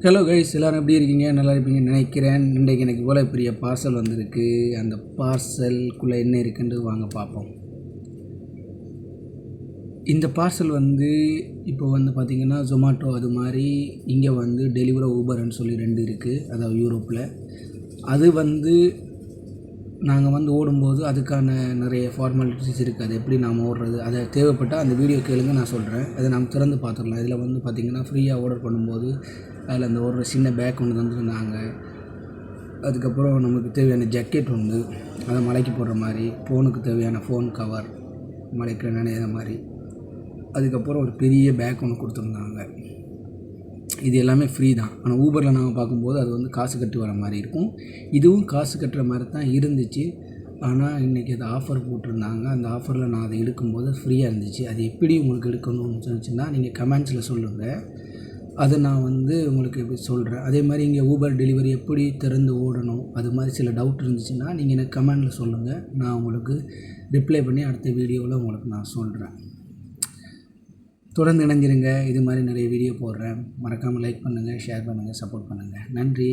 Hello guys, எல்லோரும் எப்படி இருக்கீங்க? நல்லா இருப்பீங்கன்னு நினைக்கிறேன். இன்றைக்கு எனக்கு இவ்வளோ பெரிய பார்சல் வந்திருக்கு. அந்த பார்சலுக்குள்ளே என்ன இருக்குன்னு வாங்க பார்ப்போம். இந்த பார்சல் இப்போ பார்த்திங்கன்னா ஜொமேட்டோ அது மாதிரி இங்கே டெலிவரோ ஊபர்னு சொல்லி 2 இருக்குது. அதாவது யூரோப்பில் அது நாங்கள் ஓடும்போது அதுக்கான நிறைய ஃபார்மாலிட்டிஸ் இருக்குது. அது எப்படி நாம் ஓடுறது, அதை தேவைப்பட்டால் அந்த வீடியோ கேளுங்க, நான் சொல்கிறேன். அதை நம்ம திறந்து பார்த்துடலாம். இதில் பார்த்திங்கன்னா ஃப்ரீயாக ஆர்டர் பண்ணும்போது அதில் அந்த ஒரு சின்ன பேக் ஒன்று தந்துருந்தாங்க. அதுக்கப்புறம் நமக்கு தேவையான ஜக்கெட் ஒன்று, அதை மலைக்கு போடுற மாதிரி, ஃபோனுக்கு தேவையான ஃபோன் கவர், மலைக்கு நினைக்கிற மாதிரி. அதுக்கப்புறம் ஒரு பெரிய பேக் ஒன்று கொடுத்துருந்தாங்க. இது எல்லாமே ஃப்ரீ தான். ஆனால் ஊபரில் நாங்கள் பார்க்கும்போது அது காசு கட்டி வர மாதிரி இருக்கும். இதுவும் காசு கட்டுற மாதிரி தான் இருந்துச்சு. ஆனால் இன்றைக்கி அது ஆஃபர் போட்டிருந்தாங்க. அந்த ஆஃபரில் நான் அதை எடுக்கும்போது ஃப்ரீயாக இருந்துச்சு. அது எப்படி உங்களுக்கு எடுக்கணும்னு சொன்னிச்சுன்னா நீங்கள் கமெண்ட்ஸில் சொல்லுங்கள். அதை நான் உங்களுக்கு எப்படி சொல்கிறேன். அதே மாதிரி இங்கே ஊபர் டெலிவரி எப்படி திறந்து ஓடணும், அது மாதிரி சில டவுட் இருந்துச்சுன்னா நீங்கள் எனக்கு கமெண்டில் சொல்லுங்கள். நான் உங்களுக்கு ரிப்ளை பண்ணி அடுத்த வீடியோவில் உங்களுக்கு நான் சொல்கிறேன். தொடர்ந்து இணைஞ்சிருங்க. இது மாதிரி நிறைய வீடியோ போடுறேன். மறக்காமல் லைக் பண்ணுங்கள், ஷேர் பண்ணுங்கள், சப்போர்ட் பண்ணுங்கள். நன்றி.